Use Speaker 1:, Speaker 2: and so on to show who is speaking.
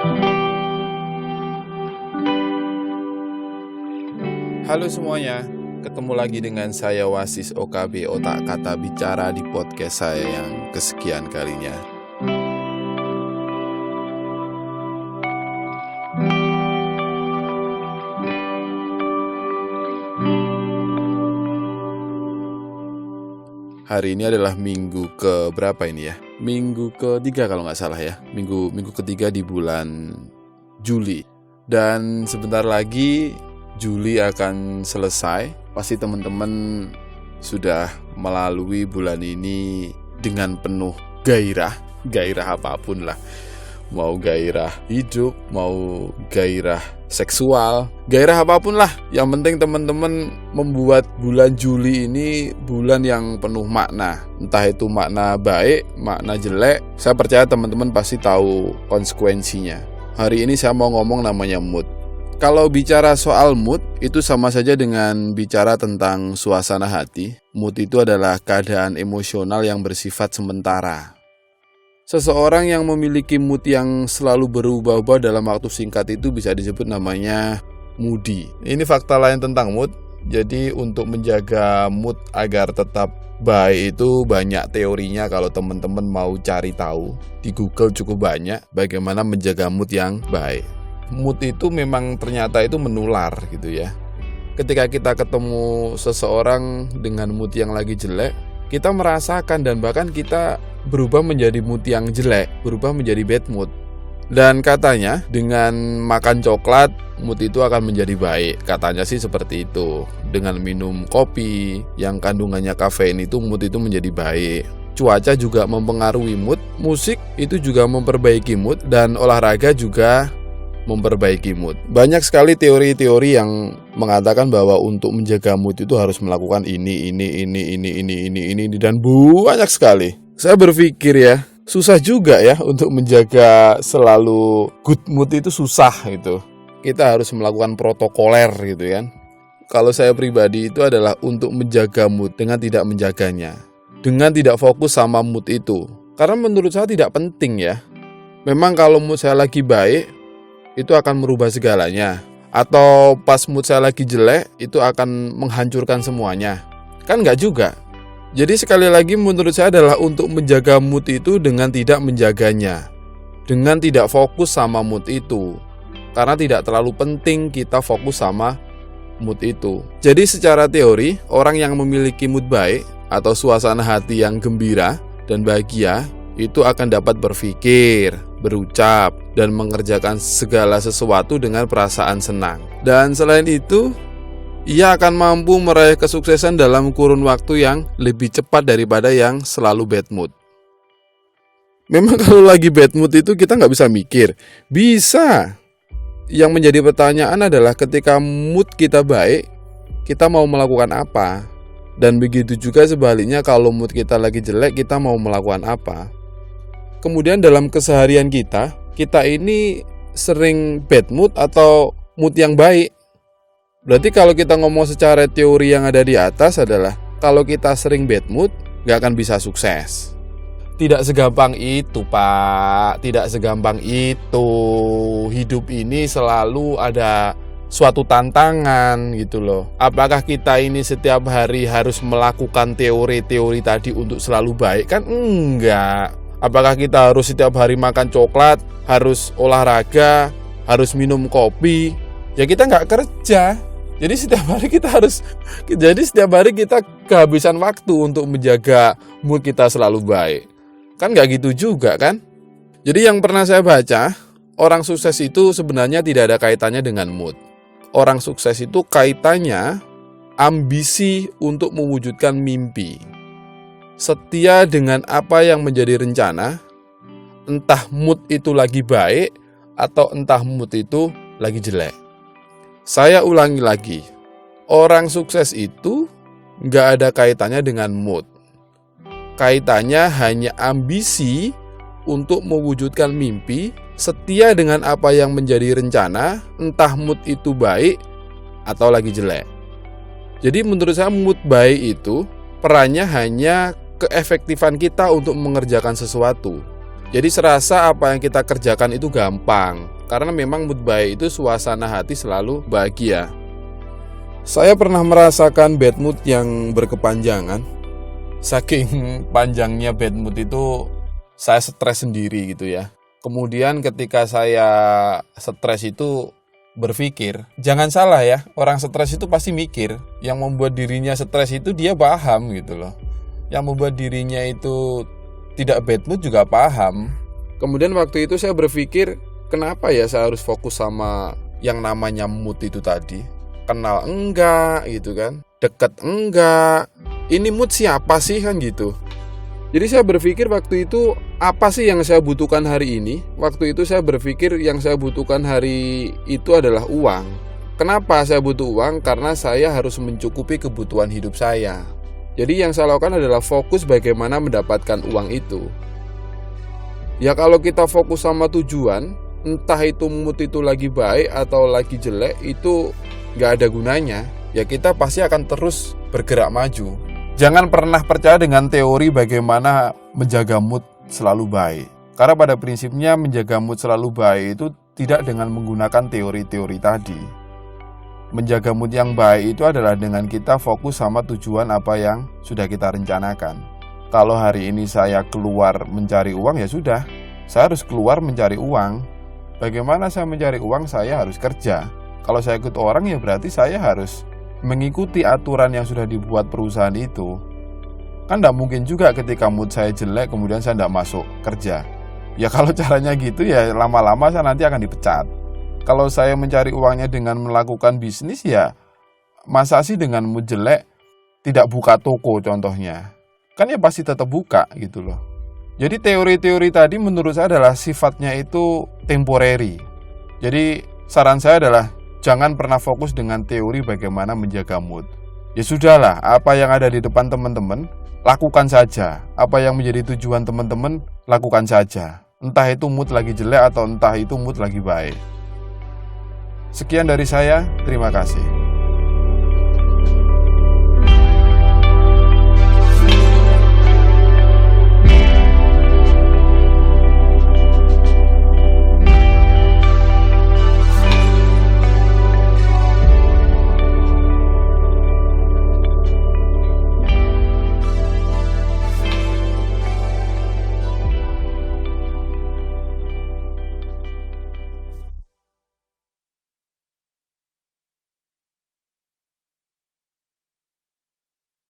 Speaker 1: Halo semuanya, ketemu lagi dengan saya Wasis OKB Otak Kata Bicara di podcast saya yang kesekian kalinya. Hari ini adalah minggu ke berapa ini ya? Minggu ketiga kalau nggak salah ya. Minggu ketiga di bulan Juli. Dan sebentar lagi Juli akan selesai. Pasti teman-teman sudah melalui bulan ini dengan penuh gairah apapun lah. Mau gairah hidup, mau gairah seksual, gairah apapun lah. Yang penting teman-teman membuat bulan Juli ini bulan yang penuh makna. Entah itu makna baik, makna jelek. Saya percaya teman-teman pasti tahu konsekuensinya. Hari ini saya mau ngomong namanya mood. Kalau bicara soal mood, itu sama saja dengan bicara tentang suasana hati. Mood itu adalah keadaan emosional yang bersifat sementara. Seseorang yang memiliki mood yang selalu berubah-ubah dalam waktu singkat itu bisa disebut namanya moody. Ini fakta lain tentang mood. Jadi untuk menjaga mood agar tetap baik itu banyak teorinya. Kalau teman-teman mau cari tahu, di Google cukup banyak bagaimana menjaga mood yang baik. Mood itu memang ternyata itu menular gitu ya. Ketika kita ketemu seseorang dengan mood yang lagi jelek, kita merasakan dan bahkan kita berubah menjadi mood yang jelek, berubah menjadi bad mood. Dan katanya dengan makan coklat mood itu akan menjadi baik. Katanya sih seperti itu. Dengan minum kopi yang kandungannya kafein itu mood itu menjadi baik. Cuaca juga mempengaruhi mood, musik itu juga memperbaiki mood, dan olahraga juga memperbaiki mood. Banyak sekali teori-teori yang mengatakan bahwa untuk menjaga mood itu harus melakukan ini dan banyak sekali. Saya berpikir ya, susah juga ya untuk menjaga selalu good mood itu susah gitu. Kita harus melakukan protokoler gitu kan. Kalau saya pribadi itu adalah untuk menjaga mood dengan tidak menjaganya. Dengan tidak fokus sama mood itu. Karena menurut saya tidak penting ya. Memang kalau mood saya lagi baik, itu akan merubah segalanya. Atau pas mood saya lagi jelek, itu akan menghancurkan semuanya. Kan enggak juga. Jadi sekali lagi menurut saya adalah untuk menjaga mood itu dengan tidak menjaganya. Dengan tidak fokus sama mood itu. Karena tidak terlalu penting kita fokus sama mood itu. Jadi secara teori, orang yang memiliki mood baik atau suasana hati yang gembira dan bahagia itu akan dapat berpikir, berucap, dan mengerjakan segala sesuatu dengan perasaan senang. Dan selain itu, ia akan mampu meraih kesuksesan dalam kurun waktu yang lebih cepat daripada yang selalu bad mood. Memang kalau lagi bad mood itu kita nggak bisa mikir. Bisa. Yang menjadi pertanyaan adalah ketika mood kita baik, kita mau melakukan apa? Dan begitu juga sebaliknya kalau mood kita lagi jelek, kita mau melakukan apa? Kemudian dalam keseharian kita ini sering bad mood atau mood yang baik. Berarti kalau kita ngomong secara teori yang ada di atas adalah kalau kita sering bad mood, gak akan bisa sukses. Tidak segampang itu, Pak. Tidak segampang itu. Hidup ini selalu ada suatu tantangan gitu loh. Apakah kita ini setiap hari harus melakukan teori-teori tadi untuk selalu baik? Kan enggak. Apakah kita harus setiap hari makan coklat, harus olahraga, harus minum kopi? Ya kita nggak kerja. Jadi setiap hari kita kehabisan waktu untuk menjaga mood kita selalu baik. Kan nggak gitu juga kan? Jadi yang pernah saya baca, orang sukses itu sebenarnya tidak ada kaitannya dengan mood. Orang sukses itu kaitannya ambisi untuk mewujudkan mimpi. Setia dengan apa yang menjadi rencana, entah mood itu lagi baik atau entah mood itu lagi jelek. Saya ulangi lagi, orang sukses itu nggak ada kaitannya dengan mood. Kaitannya hanya ambisi untuk mewujudkan mimpi, setia dengan apa yang menjadi rencana, entah mood itu baik atau lagi jelek. Jadi menurut saya mood baik itu perannya hanya keefektifan kita untuk mengerjakan sesuatu. Jadi serasa apa yang kita kerjakan itu gampang. Karena memang mood baik itu suasana hati selalu bahagia. Saya pernah merasakan bad mood yang berkepanjangan. Saking panjangnya bad mood itu saya stres sendiri gitu ya. Kemudian ketika saya stres itu berpikir, jangan salah ya, orang stres itu pasti mikir. Yang membuat dirinya stres itu dia paham gitu loh. Yang membuat dirinya itu tidak bad mood juga paham. Kemudian waktu itu saya berpikir, kenapa ya saya harus fokus sama yang namanya mood itu tadi? Kenal enggak gitu kan, deket enggak, ini mood siapa sih kan gitu. Jadi saya berpikir waktu itu, apa sih yang saya butuhkan hari ini? Waktu itu saya berpikir yang saya butuhkan hari itu adalah uang. Kenapa saya butuh uang? Karena saya harus mencukupi kebutuhan hidup saya. Jadi yang saya lakukan adalah fokus bagaimana mendapatkan uang itu. Ya kalau kita fokus sama tujuan, entah itu mood itu lagi baik atau lagi jelek, itu gak ada gunanya. Ya kita pasti akan terus bergerak maju. Jangan pernah percaya dengan teori bagaimana menjaga mood selalu baik. Karena pada prinsipnya menjaga mood selalu baik itu tidak dengan menggunakan teori-teori tadi. Menjaga mood yang baik itu adalah dengan kita fokus sama tujuan apa yang sudah kita rencanakan. Kalau hari ini saya keluar mencari uang, ya sudah, saya harus keluar mencari uang. Bagaimana saya mencari uang? Saya harus kerja. Kalau saya ikut orang, ya berarti saya harus mengikuti aturan yang sudah dibuat perusahaan itu. Kan tidak mungkin juga ketika mood saya jelek kemudian saya tidak masuk kerja. Ya kalau caranya gitu ya lama-lama saya nanti akan dipecat. Kalau saya mencari uangnya dengan melakukan bisnis, ya masa sih dengan mood jelek tidak buka toko contohnya. Kan ya pasti tetap buka gitu loh. Jadi teori-teori tadi menurut saya adalah sifatnya itu temporary. Jadi saran saya adalah jangan pernah fokus dengan teori bagaimana menjaga mood. Ya sudahlah, apa yang ada di depan teman-teman, lakukan saja. Apa yang menjadi tujuan teman-teman, lakukan saja. Entah itu mood lagi jelek atau entah itu mood lagi baik. Sekian dari saya, terima kasih.